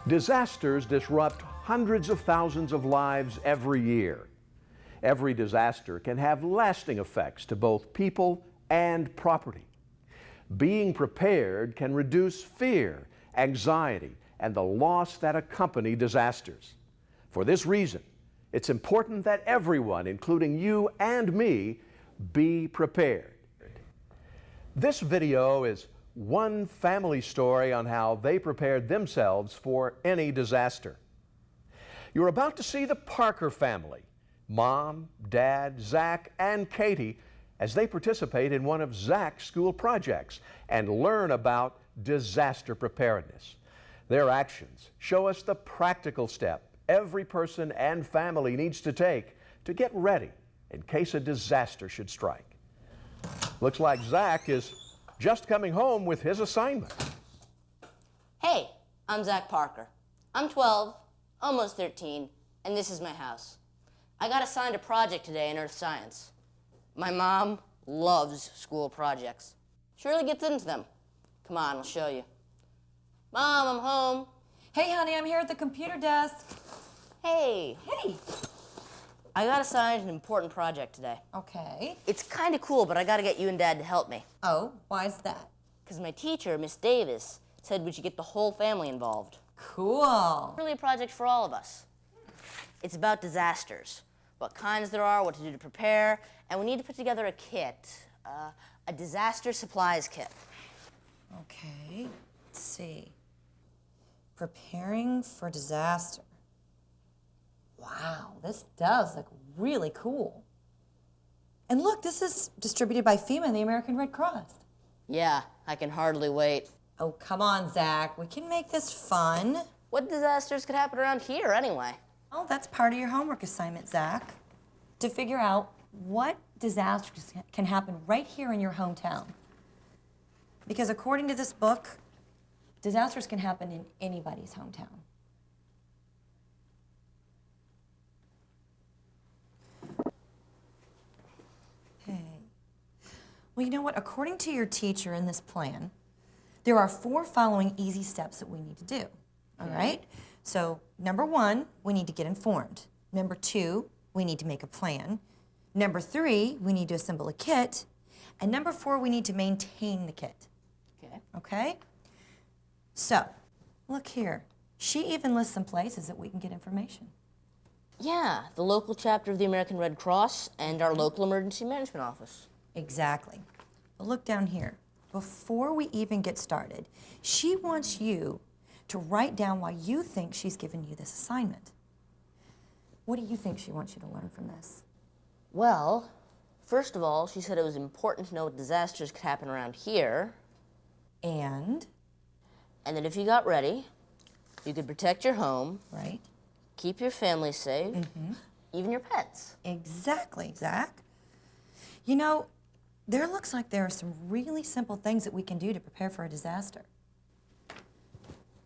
Disasters disrupt hundreds of thousands of lives every year. Every disaster can have lasting effects to both people and property. Being prepared can reduce fear, anxiety, and the loss that accompany disasters. For this reason, it's important that everyone, including you and me, be prepared. This video is one family story on how they prepared themselves for any disaster. You're about to see the Parker family, Mom, Dad, Zach, and Katie, as they participate in one of Zach's school projects and learn about disaster preparedness. Their actions show us the practical step every person and family needs to take to get ready in case a disaster should strike. Looks like Zach is just coming home with his assignment. Hey, I'm Zach Parker. I'm 12, almost 13, and this is my house. I got assigned a project today in earth science. My mom loves school projects. She really gets into them. Come on, I'll show you. Mom, I'm home. Hey, honey, I'm here at the computer desk. Hey. Hey. I got assigned an important project today. Okay. It's kind of cool, but I got to get you and Dad to help me. Oh, why is that? Because my teacher, Miss Davis, said we should get the whole family involved. Cool. Really a project for all of us. It's about disasters, what kinds there are, what to do to prepare, and we need to put together a kit, a disaster supplies kit. Okay, let's see. Preparing for disaster. Wow, this does look really cool. And look, this is distributed by FEMA and the American Red Cross. Yeah, I can hardly wait. Oh, come on, Zach. We can make this fun. What disasters could happen around here anyway? Oh, that's part of your homework assignment, Zach. To figure out what disasters can happen right here in your hometown. Because according to this book, disasters can happen in anybody's hometown. Okay. Well, you know what? According to your teacher in this plan, there are 4 following easy steps that we need to do. All right? So, number 1, we need to get informed. Number 2, we need to make a plan. Number 3, we need to assemble a kit. And number 4, we need to maintain the kit. Okay. Okay? So, look here. She even lists some places that we can get information. Yeah, the local chapter of the American Red Cross and our local emergency management office. Exactly. But look down here. Before we even get started, she wants you to write down why you think she's given you this assignment. What do you think she wants you to learn from this? Well, first of all, she said it was important to know what disasters could happen around here. And And that if you got ready, you could protect your home, right? keep your family safe, even your pets. Exactly, Zach. You know, there looks like there are some really simple things that we can do to prepare for a disaster.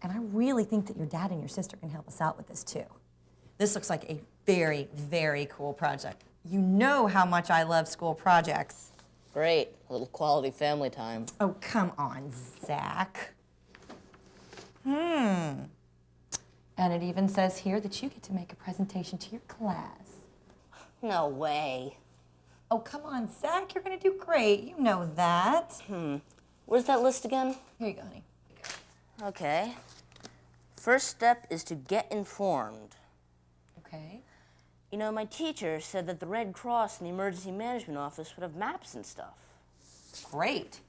And I really think that your dad and your sister can help us out with this too. This looks like a very, very cool project. You know how much I love school projects. Great, a little quality family time. Oh, come on, Zach. And it even says here that you get to make a presentation to your class. No way. Oh, come on, Zach, you're gonna do great. You know that. Where's that list again? Here you go, honey. Okay. First step is to get informed. Okay. You know, my teacher said that the Red Cross and the Emergency Management Office would have maps and stuff. Great.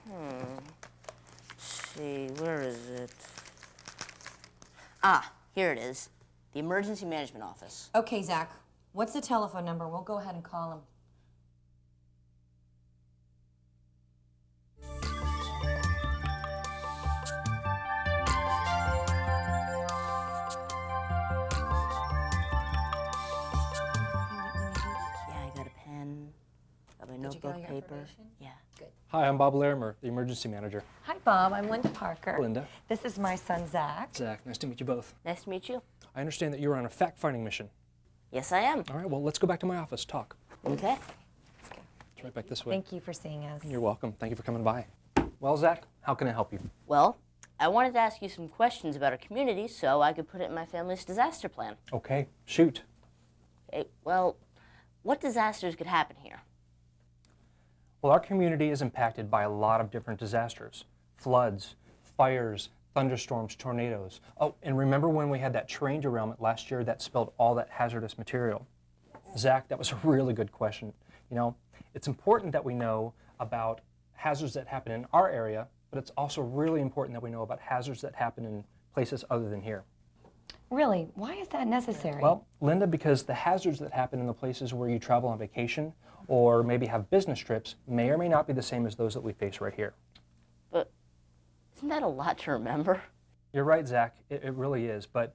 Let's see, where is it? Ah, here it is. The Emergency Management Office. Okay, Zach, what's the telephone number? We'll go ahead and call him. Yeah, I got a pen, got my Did you get all notebook, your paper. information? Yeah. Good. Hi, I'm Bob Larimer, the emergency manager. Hi, Bob. I'm Linda Parker. Linda. This is my son, Zach. Zach, nice to meet you both. Nice to meet you. I understand that you're on a fact-finding mission. Yes, I am. All right, well, let's go back to my office, talk. Okay. Let's go. It's right back this way. Thank you for seeing us. You're welcome. Thank you for coming by. Well, Zach, how can I help you? Well, I wanted to ask you some questions about our community so I could put it in my family's disaster plan. Okay, shoot. Okay, well, what disasters could happen here? Well, our community is impacted by a lot of different disasters. Floods, fires, thunderstorms, tornadoes. Oh, and remember when we had that train derailment last year that spilled all that hazardous material? Zach, that was a really good question. You know, it's important that we know about hazards that happen in our area, but it's also really important that we know about hazards that happen in places other than here. Really, why is that necessary? Well, Linda, because the hazards that happen in the places where you travel on vacation or maybe have business trips may or may not be the same as those that we face right here. But isn't that a lot to remember? You're right, Zach, it really is, but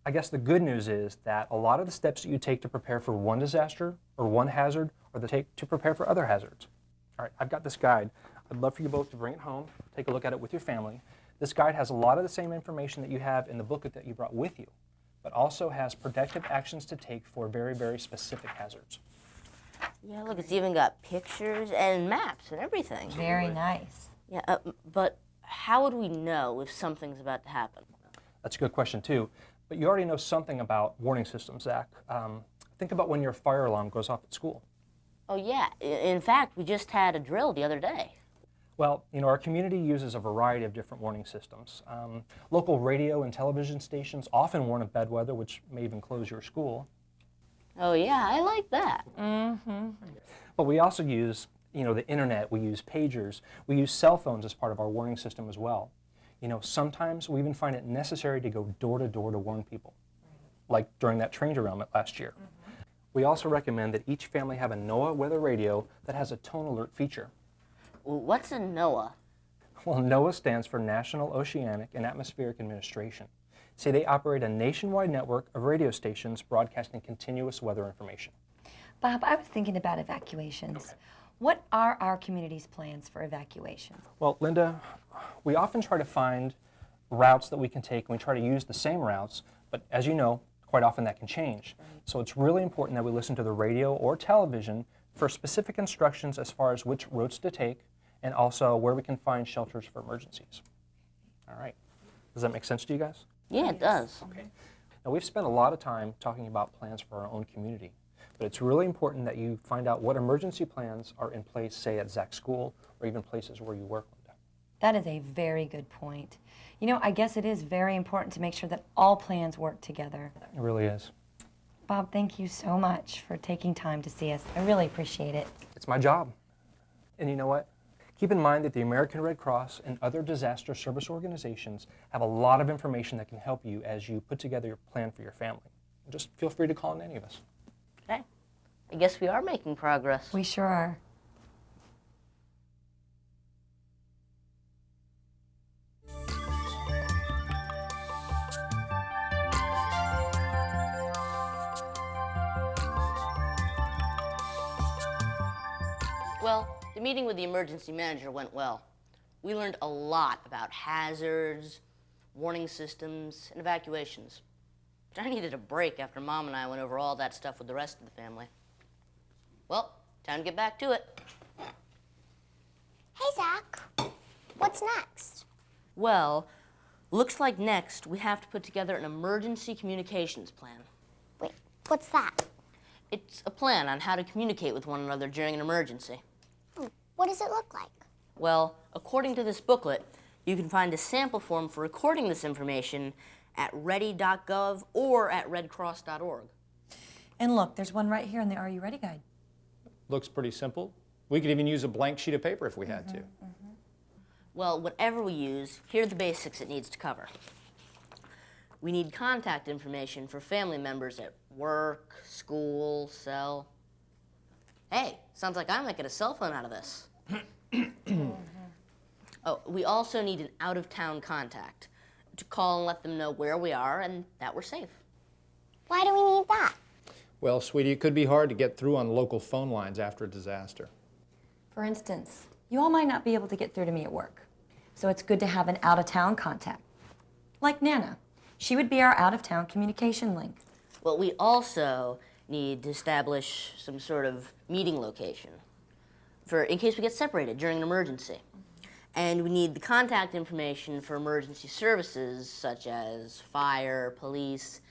I guess the good news is that a lot of the steps that you take to prepare for one disaster or one hazard are the take to prepare for other hazards. All right, I've got this guide. I'd love for you both to bring it home, take a look at it with your family. This guide has a lot of the same information that you have in the booklet that you brought with you, but also has protective actions to take for very, very specific hazards. Yeah, look, it's even got pictures and maps and everything. Very nice. Yeah, but how would we know if something's about to happen? That's a good question too, but you already know something about warning systems, Zach. Think about when your fire alarm goes off at school. Oh, yeah. In fact, we just had a drill the other day. Well, you know, our community uses a variety of different warning systems. Local radio and television stations often warn of bad weather, which may even close your school. Oh, yeah, I like that. But we also use, you know, the internet, we use pagers, we use cell phones as part of our warning system as well. You know, sometimes we even find it necessary to go door to door to warn people, like during that train derailment last year. We also recommend that each family have a NOAA weather radio that has a tone alert feature. What's a NOAA? Well, NOAA stands for National Oceanic and Atmospheric Administration. See, they operate a nationwide network of radio stations broadcasting continuous weather information. Bob, I was thinking about evacuations. Okay. What are our community's plans for evacuations? Well, Linda, we often try to find routes that we can take, and we try to use the same routes, but as you know, quite often that can change. So it's really important that we listen to the radio or television for specific instructions as far as which routes to take and also where we can find shelters for emergencies. All right. Does that make sense to you guys? Yeah, it does. Okay. Now, we've spent a lot of time talking about plans for our own community, but it's really important that you find out what emergency plans are in place, say, at Zach's school or even places where you work, Linda. That is a very good point. You know, I guess it is very important to make sure that all plans work together. It really is. Bob, thank you so much for taking time to see us. I really appreciate it. It's my job. And you know what? Keep in mind that the American Red Cross and other disaster service organizations have a lot of information that can help you as you put together your plan for your family. Just feel free to call on any of us. Okay. I guess we are making progress. We sure are. Well, the meeting with the emergency manager went well. We learned a lot about hazards, warning systems, and evacuations. I needed a break after Mom and I went over all that stuff with the rest of the family. Well, time to get back to it. Hey, Zach. What's next? Well, looks like next we have to put together an emergency communications plan. Wait, what's that? It's a plan on how to communicate with one another during an emergency. What does it look like? Well, according to this booklet, you can find a sample form for recording this information at ready.gov or at redcross.org. And look, there's one right here in the Are You Ready guide. Looks pretty simple. We could even use a blank sheet of paper if we had to. Well, whatever we use, here are the basics it needs to cover. We need contact information for family members at work, school, cell. Hey, sounds like I might get a cell phone out of this. Oh, we also need an out-of-town contact to call and let them know where we are and that we're safe. Why do we need that? Well, sweetie, it could be hard to get through on local phone lines after a disaster. For instance, you all might not be able to get through to me at work, so it's good to have an out-of-town contact. Like Nana. She would be our out-of-town communication link. Well, we also need to establish some sort of meeting location in case we get separated during an emergency. And we need the contact information for emergency services such as fire, police,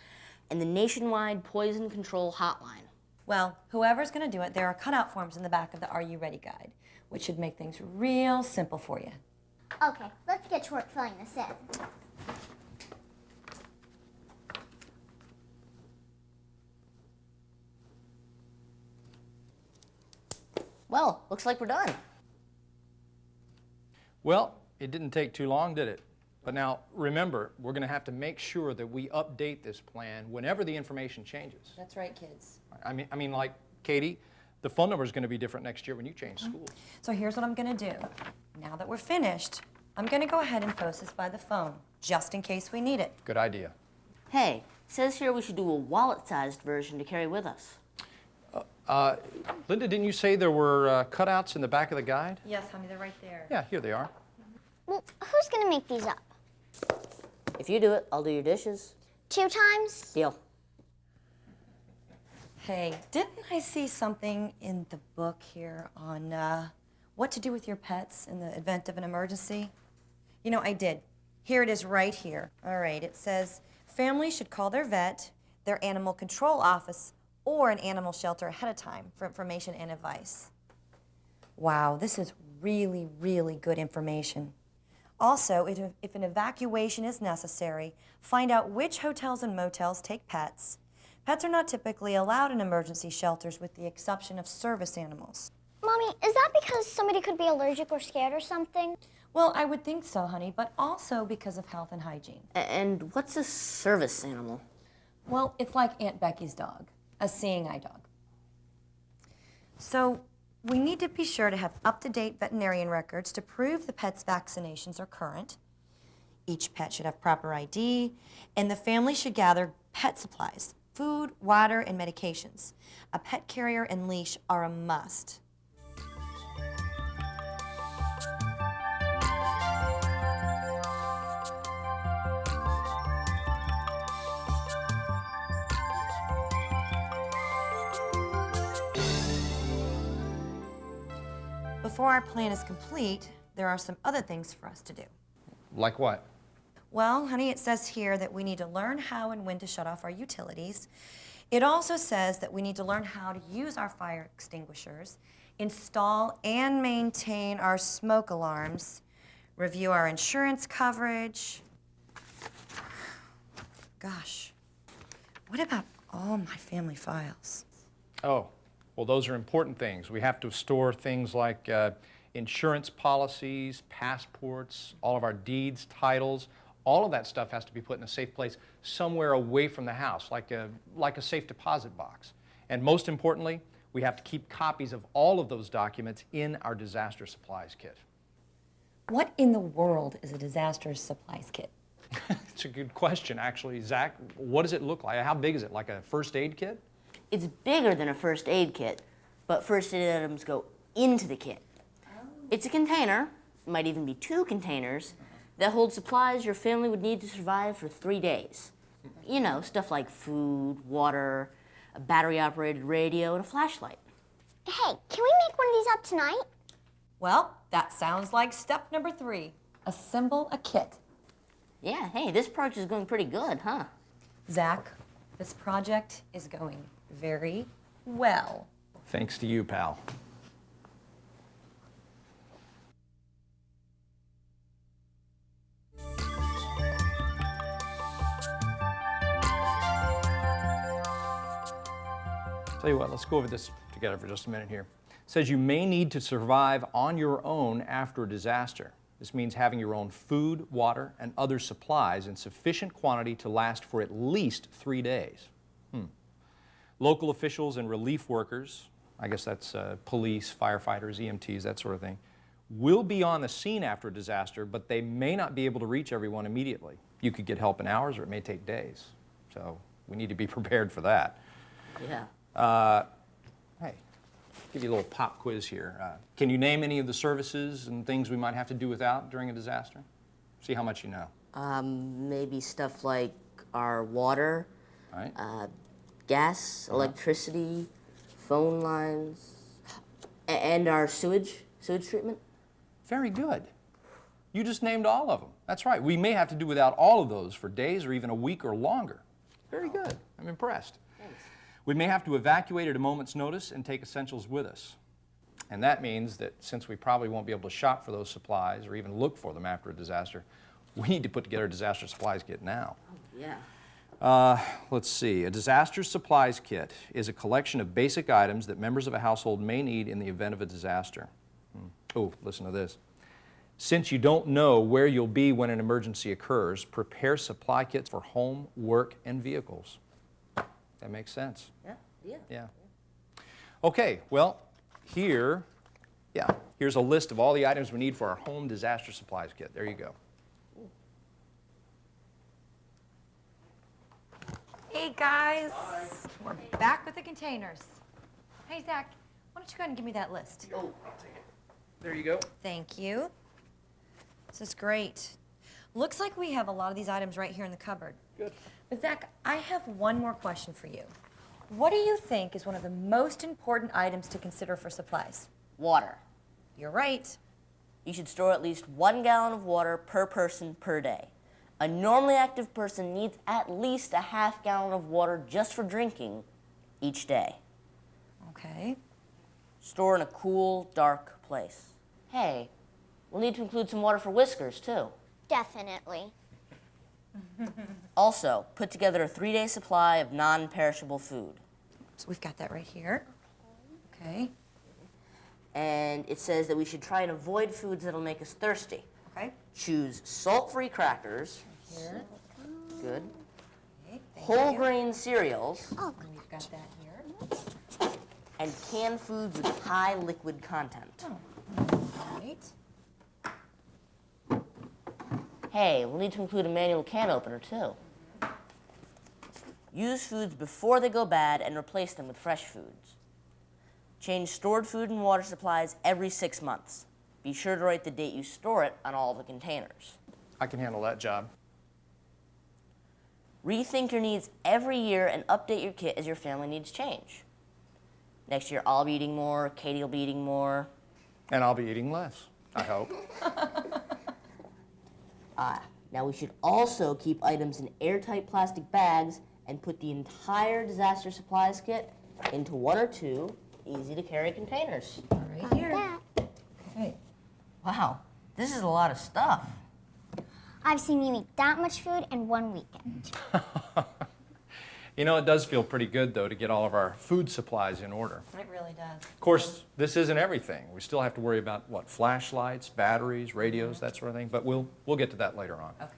and the nationwide poison control hotline. Well, whoever's going to do it, there are cutout forms in the back of the Are You Ready guide, which should make things real simple for you. Okay, let's get to work filling this in. Well, looks like we're done. Well, it didn't take too long, did it? But now, remember, we're going to have to make sure that we update this plan whenever the information changes. That's right, kids. I mean, like, Katie, the phone number is going to be different next year when you change schools. So here's what I'm going to do. Now that we're finished, I'm going to go ahead and post this by the phone, just in case we need it. Good idea. Hey, it says here we should do a wallet-sized version to carry with us. Linda, didn't you say there were cutouts in the back of the guide? Yes, honey, they're right there. Yeah, here they are. Well, who's gonna make these up? If you do it, I'll do your dishes. 2 times? Deal. Hey, didn't I see something in the book here on what to do with your pets in the event of an emergency? You know, I did. Here it is right here. All right, it says, families should call their vet, their animal control office, or an animal shelter ahead of time for information and advice. Wow, this is really, really good information. Also, if an evacuation is necessary, find out which hotels and motels take pets. Pets are not typically allowed in emergency shelters with the exception of service animals. Mommy, is that because somebody could be allergic or scared or something? Well, I would think so, honey, but also because of health and hygiene. And what's a service animal? Well, it's like Aunt Becky's dog, a seeing eye dog. So we need to be sure to have up-to-date veterinarian records to prove the pet's vaccinations are current. Each pet should have proper ID, and the family should gather pet supplies, food, water, and medications. A pet carrier and leash are a must. Before our plan is complete, there are some other things for us to do. Like what? Well, honey, it says here that we need to learn how and when to shut off our utilities. It also says that we need to learn how to use our fire extinguishers, install and maintain our smoke alarms, review our insurance coverage. Gosh, what about all my family files? Oh, well, those are important things. We have to store things like insurance policies, passports, all of our deeds, titles. All of that stuff has to be put in a safe place somewhere away from the house, like a safe deposit box. And most importantly, we have to keep copies of all of those documents in our disaster supplies kit. What in the world is a disaster supplies kit? It's a good question, actually. Zach, what does it look like? How big is it? Like a first aid kit? It's bigger than a first aid kit, but first aid items go into the kit. It's a container, it might even be 2 containers, that hold supplies your family would need to survive for 3 days. You know, stuff like food, water, a battery-operated radio, and a flashlight. Hey, can we make one of these up tonight? Well, that sounds like step number 3. Assemble a kit. Yeah, hey, this project is going pretty good, huh? Zach, this project is going very well. Thanks to you, pal. Tell you what, let's go over this together for just a minute here. It says you may need to survive on your own after a disaster. This means having your own food, water, and other supplies in sufficient quantity to last for at least 3 days. Local officials and relief workers, I guess that's police, firefighters, EMTs, that sort of thing, will be on the scene after a disaster, but they may not be able to reach everyone immediately. You could get help in hours, or it may take days. So we need to be prepared for that. Yeah. Hey, give you a little pop quiz here. Can you name any of the services and things we might have to do without during a disaster? See how much you know. Maybe stuff like our water, All right? gas, electricity, phone lines, and our sewage treatment. Very good. You just named all of them. That's right. We may have to do without all of those for days or even a week or longer. Very good. I'm impressed. Thanks. We may have to evacuate at a moment's notice and take essentials with us. And that means that since we probably won't be able to shop for those supplies or even look for them after a disaster, we need to put together a disaster supplies kit now. Yeah. Let's see. A disaster supplies kit is a collection of basic items that members of a household may need in the event of a disaster. Oh, listen to this. Since you don't know where you'll be when an emergency occurs, prepare supply kits for home, work, and vehicles. That makes sense. Yeah. Okay, well, here's a list of all the items we need for our home disaster supplies kit. There you go. Hey guys, we're back with the containers. Hey Zach, why don't you go ahead and give me that list? Oh, I'll take it. There you go. Thank you. This is great. Looks like we have a lot of these items right here in the cupboard. Good. But Zach, I have one more question for you. What do you think is one of the most important items to consider for supplies? Water. You're right. You should store at least 1 gallon of water per person per day. A normally active person needs at least a half gallon of water just for drinking each day. Okay. Store in a cool, dark place. Hey, we'll need to include some water for Whiskers, too. Definitely. Also, put together a 3-day supply of non-perishable food. So we've got that right here. Okay. And it says that we should try and avoid foods that'll make us thirsty. Okay. Choose salt-free crackers. Here. Good. Okay. Thank Whole you. grain cereals. Oh, And we've got that here. And canned foods with high liquid content. Right. Hey, we'll need to include a manual can opener, too. Use foods before they go bad and replace them with fresh foods. Change stored food and water supplies every 6 months. Be sure to write the date you store it on all the containers. I can handle that job. Rethink your needs every year and update your kit as your family needs change. Next year, I'll be eating more, Katie will be eating more. And I'll be eating less, I hope. Now we should also keep items in airtight plastic bags and put the entire disaster supplies kit into 1 or 2 easy-to-carry containers. Right here. that. Okay. Wow, this is a lot of stuff. I've seen you eat that much food in one weekend. You know, it does feel pretty good, though, to get all of our food supplies in order. It really does. Of course, this isn't everything. We still have to worry about, what, flashlights, batteries, radios, that sort of thing, but we'll get to that later on. Okay.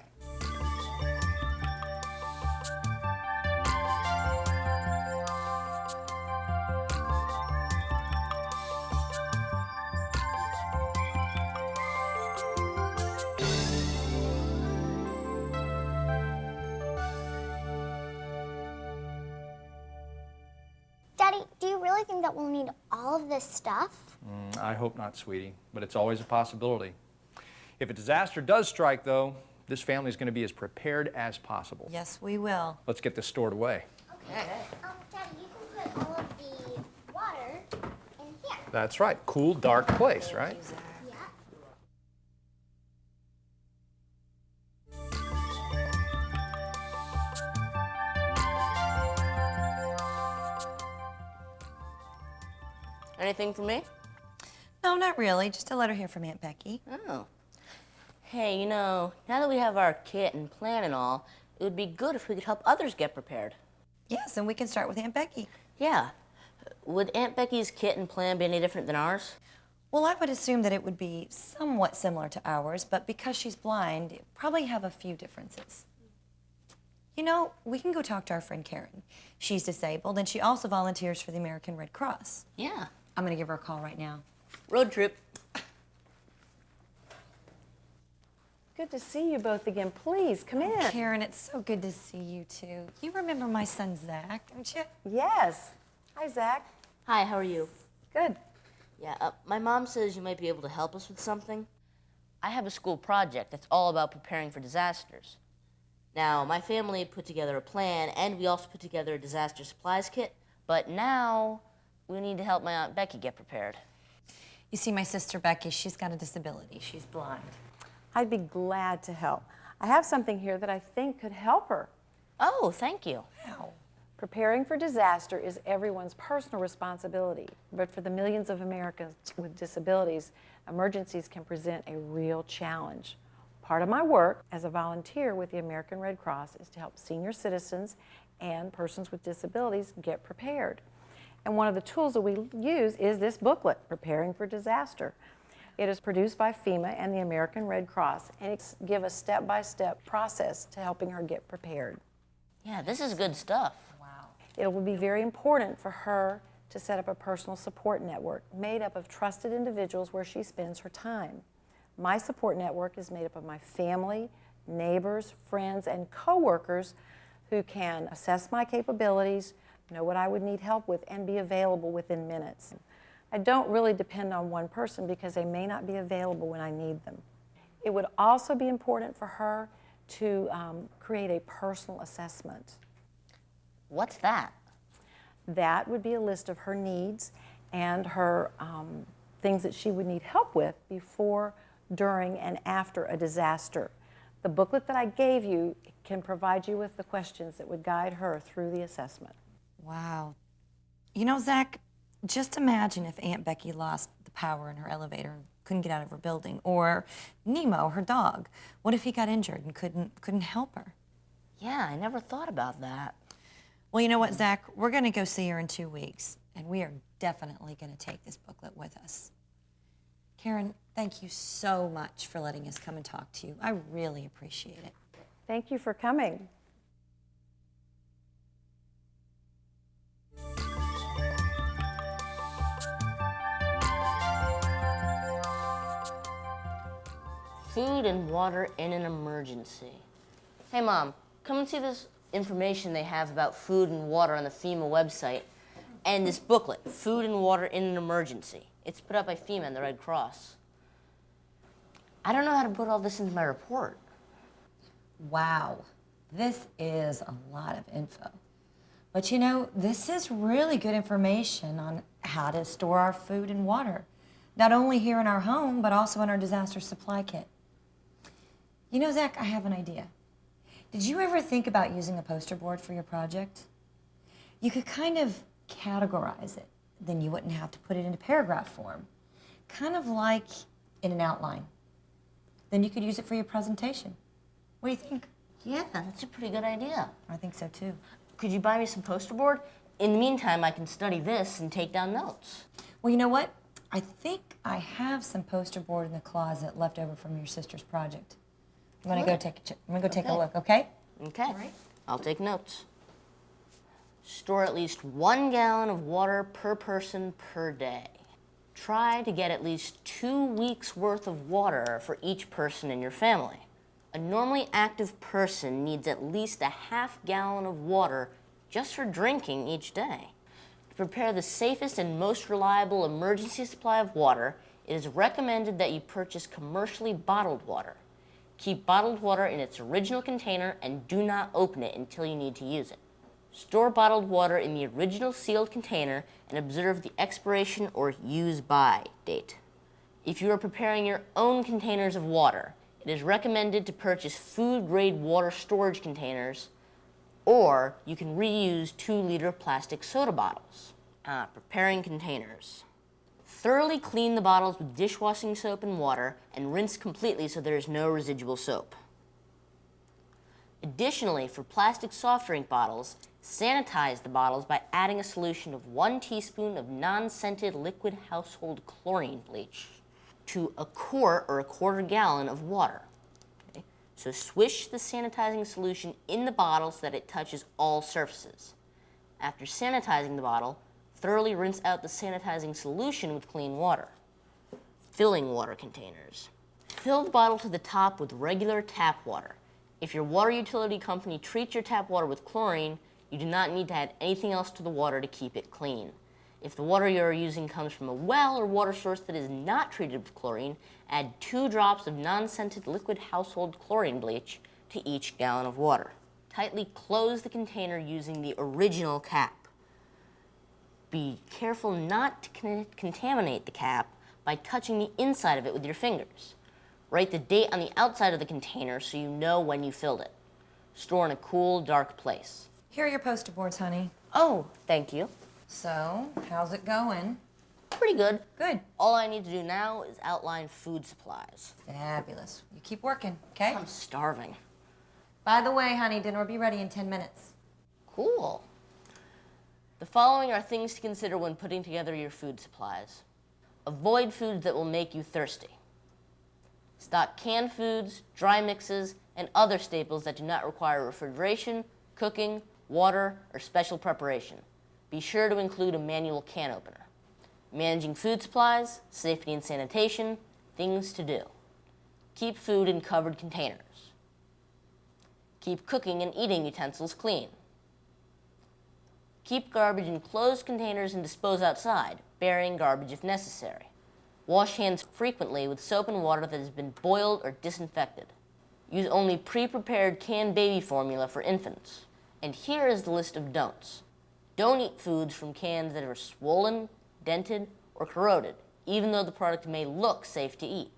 Daddy, do you really think that we'll need all of this stuff? I hope not, sweetie, but it's always a possibility. If a disaster does strike, though, this family is going to be as prepared as possible. Yes, we will. Let's get this stored away. Daddy, you can put all of the water in here. That's right. Cool, dark place, right? Yeah. Anything for me? No, not really. Just a letter here from Aunt Becky. Oh. Hey, you know, now that we have our kit and plan and all, it would be good if we could help others get prepared. Yes, and we can start with Aunt Becky. Yeah. Would Aunt Becky's kit and plan be any different than ours? Well, I would assume that it would be somewhat similar to ours, but because she's blind, it probably have a few differences. You know, we can go talk to our friend Karen. She's disabled, and she also volunteers for the American Red Cross. Yeah. I'm gonna give her a call right now. Road trip. Good to see you both again. Please, come in. Karen, it's so good to see you too. You remember my son Zach, don't you? Yes. Hi, Zach. Hi, how are you? Good. Yeah, my mom says you might be able to help us with something. I have a school project that's all about preparing for disasters. Now, my family put together a plan, and we also put together a disaster supplies kit, but now we need to help my Aunt Becky get prepared. You see, my sister Becky, she's got a disability. She's blind. I'd be glad to help. I have something here that I think could help her. Oh, thank you. Preparing for disaster is everyone's personal responsibility, but for the millions of Americans with disabilities, emergencies can present a real challenge. Part of my work as a volunteer with the American Red Cross is to help senior citizens and persons with disabilities get prepared. And one of the tools that we use is this booklet, Preparing for Disaster. It is produced by FEMA and the American Red Cross, and it gives a step-by-step process to helping her get prepared. Yeah, this is good stuff. It will be very important for her to set up a personal support network made up of trusted individuals where she spends her time. My support network is made up of my family, neighbors, friends, and coworkers who can assess my capabilities, know what I would need help with, and be available within minutes. I don't really depend on one person because they may not be available when I need them. It would also be important for her to create a personal assessment. What's that? That would be a list of her needs and her things that she would need help with before, during, and after a disaster. The booklet that I gave you can provide you with the questions that would guide her through the assessment. Wow. You know, Zach, just imagine if Aunt Becky lost the power in her elevator and couldn't get out of her building, or Nemo, her dog. What if he got injured and couldn't help her? Yeah, I never thought about that. Well, you know what, Zach? We're going to go see her in 2 weeks, and we are definitely going to take this booklet with us. Karen, thank you so much for letting us come and talk to you. I really appreciate it. Thank you for coming. Food and water in an emergency. Hey, Mom, come and see this information they have about food and water on the FEMA website, and this booklet, Food and Water in an Emergency. It's put out by FEMA and the Red Cross. I don't know how to put all this into my report. Wow, this is a lot of info. But you know, this is really good information on how to store our food and water, not only here in our home, but also in our disaster supply kit. You know, Zach, I have an idea. Did you ever think about using a poster board for your project? You could kind of categorize it, then you wouldn't have to put it into paragraph form, kind of like in an outline. Then you could use it for your presentation. What do you think? Yeah, that's a pretty good idea. I think so too. Could you buy me some poster board? In the meantime, I can study this and take down notes. Well, you know what? I think I have some poster board in the closet left over from your sister's project. I'm gonna go take a look, okay? Okay, I'll take notes. Store at least 1 gallon of water per person per day. Try to get at least 2 weeks worth of water for each person in your family. A normally active person needs at least a ½ gallon of water just for drinking each day. To prepare the safest and most reliable emergency supply of water, it is recommended that you purchase commercially bottled water. Keep bottled water in its original container and do not open it until you need to use it. Store bottled water in the original sealed container and observe the expiration or use by date. If you are preparing your own containers of water, it is recommended to purchase food-grade water storage containers, or you can reuse 2-liter plastic soda bottles. Preparing containers. Thoroughly clean the bottles with dishwashing soap and water and rinse completely so there is no residual soap. Additionally, for plastic soft drink bottles, sanitize the bottles by adding a solution of 1 teaspoon of non-scented liquid household chlorine bleach to a quart or a ¼ gallon of water. Okay? So swish the sanitizing solution in the bottle so that it touches all surfaces. After sanitizing the bottle, thoroughly rinse out the sanitizing solution with clean water. Filling water containers. Fill the bottle to the top with regular tap water. If your water utility company treats your tap water with chlorine, you do not need to add anything else to the water to keep it clean. If the water you are using comes from a well or water source that is not treated with chlorine, add 2 drops of non-scented liquid household chlorine bleach to each gallon of water. Tightly close the container using the original cap. Be careful not to contaminate the cap by touching the inside of it with your fingers. Write the date on the outside of the container so you know when you filled it. Store in a cool, dark place. Here are your poster boards, honey. Oh, thank you. So, how's it going? Pretty good. Good. All I need to do now is outline food supplies. Fabulous. You keep working, okay? I'm starving. By the way, honey, dinner will be ready in 10 minutes. Cool. The following are things to consider when putting together your food supplies. Avoid foods that will make you thirsty. Stock canned foods, dry mixes, and other staples that do not require refrigeration, cooking, water, or special preparation. Be sure to include a manual can opener. Managing food supplies, safety and sanitation, things to do. Keep food in covered containers. Keep cooking and eating utensils clean. Keep garbage in closed containers and dispose outside, burying garbage if necessary. Wash hands frequently with soap and water that has been boiled or disinfected. Use only pre-prepared canned baby formula for infants. And here is the list of don'ts. Don't eat foods from cans that are swollen, dented, or corroded, even though the product may look safe to eat.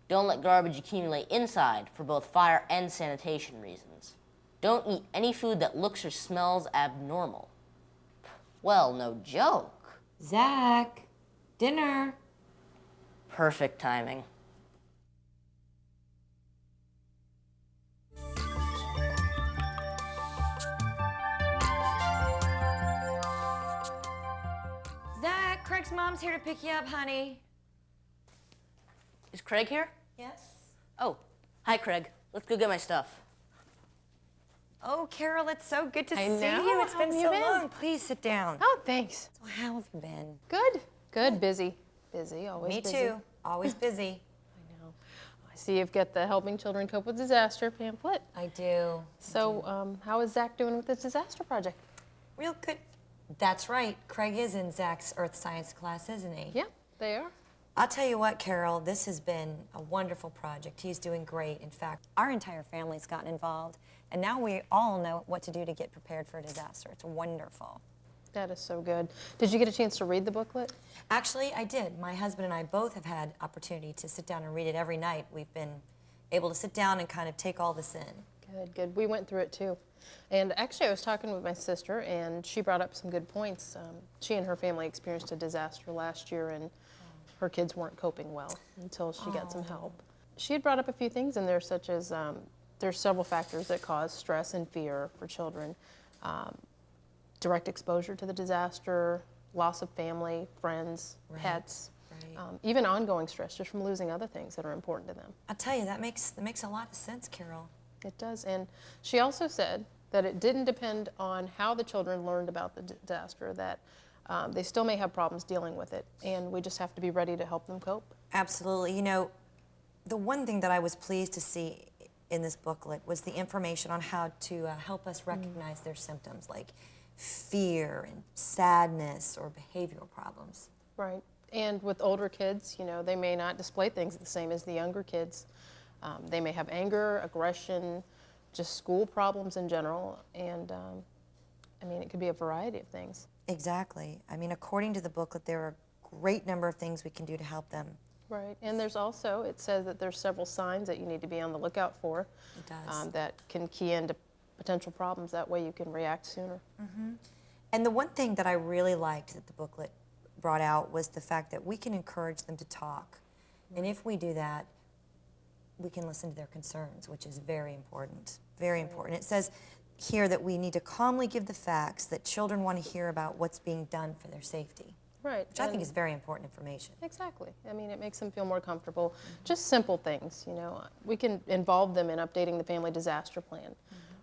Don't let garbage accumulate inside for both fire and sanitation reasons. Don't eat any food that looks or smells abnormal. Well, no joke. Zach, dinner. Perfect timing. Zach, Craig's mom's here to pick you up, honey. Is Craig here? Yes. Oh, hi, Craig. Let's go get my stuff. Oh, Carol, it's so good to I see know. you. It's How been have so you been? long. Please sit down. Oh, thanks. So how have you been? Good. Good. Busy. Busy. Always Me busy. too. Always busy. I know. I see you've got the Helping Children Cope with Disaster pamphlet. I do. So, how is Zach doing with this disaster project? Real good. That's right. Craig is in Zach's earth science class, isn't he? Yeah, they are. I'll tell you what, Carol, this has been a wonderful project. He's doing great. In fact, Our entire family's gotten involved, and now we all know what to do to get prepared for a disaster. It's wonderful. That is so good. Did you get a chance to read the booklet? actually, I did. My husband and I both have had opportunity to sit down and read it every night. We've been able to sit down and kind of take all this in. Good, good. We went through it too. And actually, I was talking with my sister, and she brought up some good points. She and her family experienced a disaster last year, and her kids weren't coping well until she got some help. She had brought up a few things in there, such as there's several factors that cause stress and fear for children. Direct exposure to the disaster, loss of family, friends, pets, even ongoing stress just from losing other things that are important to them. I'll tell you, that makes a lot of sense, Carol. It does. And she also said that it didn't depend on how the children learned about the disaster, that they still may have problems dealing with it, and we just have to be ready to help them cope. Absolutely. You know, the one thing that I was pleased to see in this booklet was the information on how to help us recognize their symptoms, like fear and sadness or behavioral problems. Right. And with older kids, you know, they may not display things the same as the younger kids. They may have anger, aggression, just school problems in general, and I mean, it could be a variety of things. Exactly. I mean, according to the booklet, there are a great number of things we can do to help them. Right, and there's also, it says that there's several signs that you need to be on the lookout for. It does. That can key into potential problems. That way you can react sooner. And the one thing that I really liked that the booklet brought out was the fact that we can encourage them to talk. And if we do that, we can listen to their concerns, which is very important, very important. It says here that we need to calmly give the facts that children want to hear about what's being done for their safety, Right. which I think is very important information. Exactly. I mean, it makes them feel more comfortable. Just simple things, you know. We can involve them in updating the family disaster plan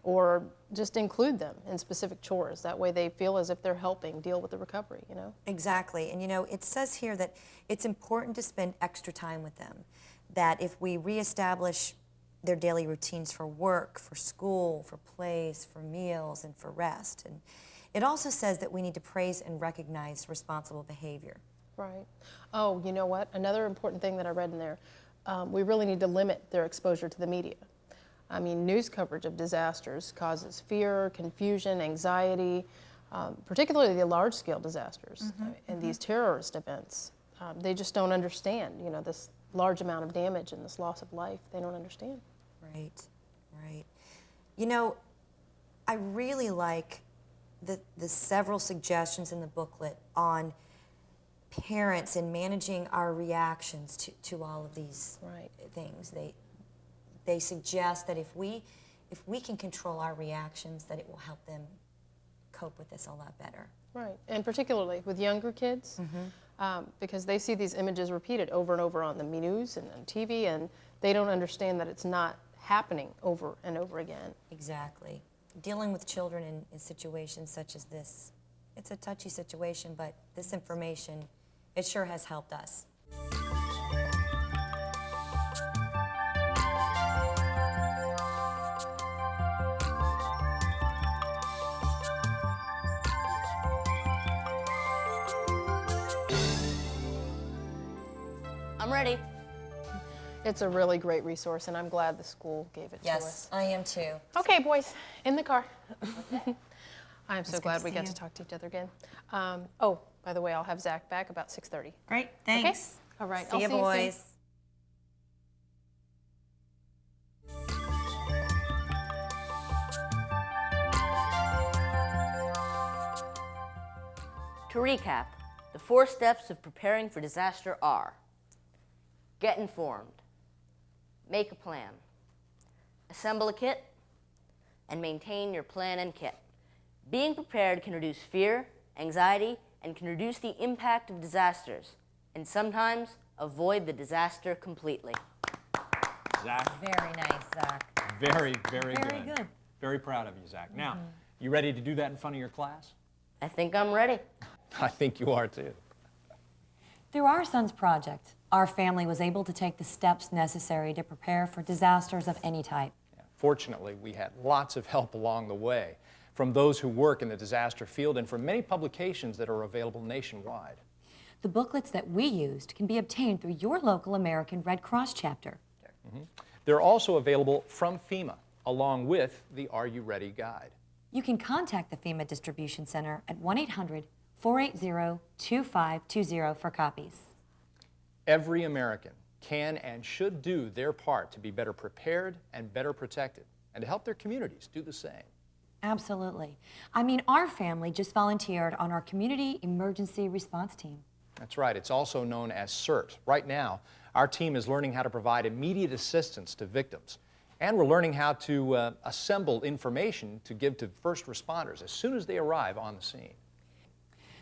or just include them in specific chores. That way they feel as if they're helping deal with the recovery, you know. Exactly. And you know, it says here that it's important to spend extra time with them, that if we reestablish their daily routines for work, for school, for plays, for meals, and for rest. And it also says that we need to praise and recognize responsible behavior. Right. Oh, you know what? Another important thing that I read in there, we really need to limit their exposure to the media. I mean, news coverage of disasters causes fear, confusion, anxiety, particularly the large-scale disasters and these terrorist events. They just don't understand, you know, large amount of damage and this loss of life. They don't understand. Right, right. You know, I really like the several suggestions in the booklet on parents and managing our reactions to all of these things. They suggest that if we can control our reactions, that it will help them cope with this a lot better. Right, and particularly with younger kids, because they see these images repeated over and over on the news and on TV, and they don't understand that it's not happening over and over again. Exactly. Dealing with children in situations such as this, it's a touchy situation, but this information, it sure has helped us. I'm ready. It's a really great resource, and I'm glad the school gave it to us. Yes, I am too. Okay, boys, in the car. I'm so good glad to we see got you. to talk to each other again. Oh, by the way, I'll have Zach back about 6:30. Great, thanks. Okay? All right, See I'll you, see you soon. boys. To recap, the 4 steps of preparing for disaster are: get informed, make a plan, assemble a kit, and maintain your plan and kit. Being prepared can reduce fear, anxiety, and can reduce the impact of disasters, and sometimes avoid the disaster completely. Zach, Very nice, Zach. very, very good. Very good. Very proud of you, Zach. Now, you ready to do that in front of your class? I think I'm ready. I think you are too. Through our son's project, our family was able to take the steps necessary to prepare for disasters of any type. Fortunately, we had lots of help along the way from those who work in the disaster field and from many publications that are available nationwide. The booklets that we used can be obtained through your local American Red Cross chapter. They're also available from FEMA, along with the Are You Ready guide. You can contact the FEMA Distribution Center at 1-800-480-2520 for copies. Every American can and should do their part to be better prepared and better protected, and to help their communities do the same. Absolutely. I mean, our family just volunteered on our Community Emergency Response Team. That's right. It's also known as CERT. Right now, our team is learning how to provide immediate assistance to victims. And we're learning how to assemble information to give to first responders as soon as they arrive on the scene.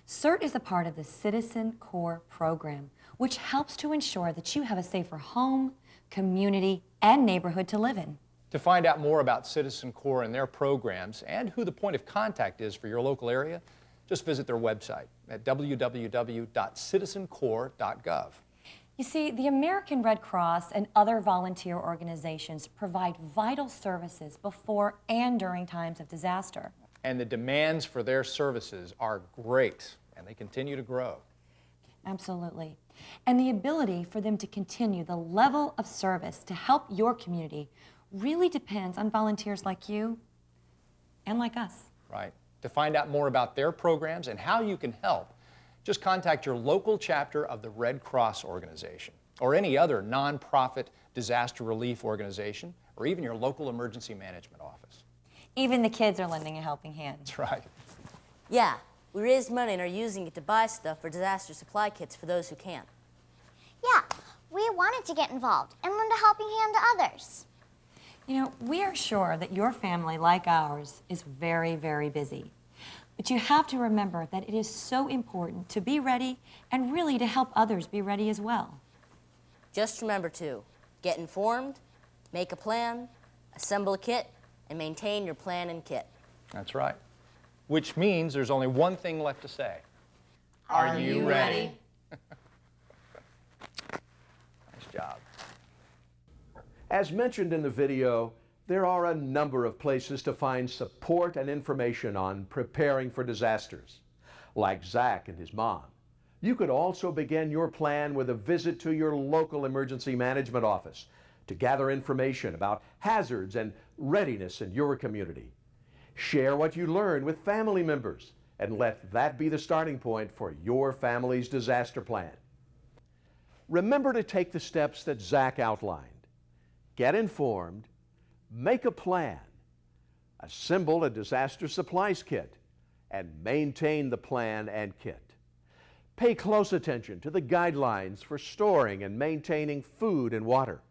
CERT is a part of the Citizen Corps program, which helps to ensure that you have a safer home, community, and neighborhood to live in. To find out more about Citizen Corps and their programs and who the point of contact is for your local area, just visit their website at www.citizencorps.gov. You see, the American Red Cross and other volunteer organizations provide vital services before and during times of disaster. And the demands for their services are great, and they continue to grow. Absolutely. And the ability for them to continue the level of service to help your community really depends on volunteers like you and like us. Right. To find out more about their programs and how you can help, just contact your local chapter of the Red Cross organization or any other nonprofit disaster relief organization or even your local emergency management office. Even the kids are lending a helping hand. That's right. Yeah, we raised money and are using it to buy stuff for disaster supply kits for those who can't. Yeah, we wanted to get involved and lend a helping hand to others. You know, we are sure that your family, like ours, is very, very busy. But you have to remember that it is so important to be ready and really to help others be ready as well. Just remember to get informed, make a plan, assemble a kit, and maintain your plan and kit. That's right. Which means there's only one thing left to say. Are you ready? Nice job. As mentioned in the video, there are a number of places to find support and information on preparing for disasters. Like Zach and his mom, you could also begin your plan with a visit to your local emergency management office to gather information about hazards and readiness in your community. Share what you learn with family members and let that be the starting point for your family's disaster plan. remember to take the steps that Zach outlined. Get informed, make a plan, assemble a disaster supplies kit, and maintain the plan and kit. Pay close attention to the guidelines for storing and maintaining food and water.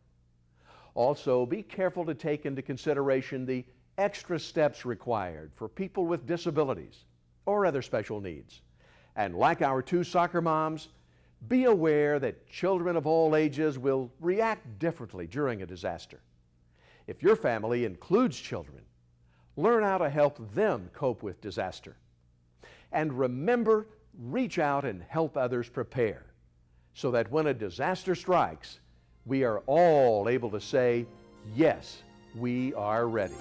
Also, be careful to take into consideration the extra steps required for people with disabilities or other special needs. And like our 2 soccer moms, be aware that children of all ages will react differently during a disaster. If your family includes children, learn how to help them cope with disaster. And remember, reach out and help others prepare so that when a disaster strikes, we are all able to say, yes, we are ready.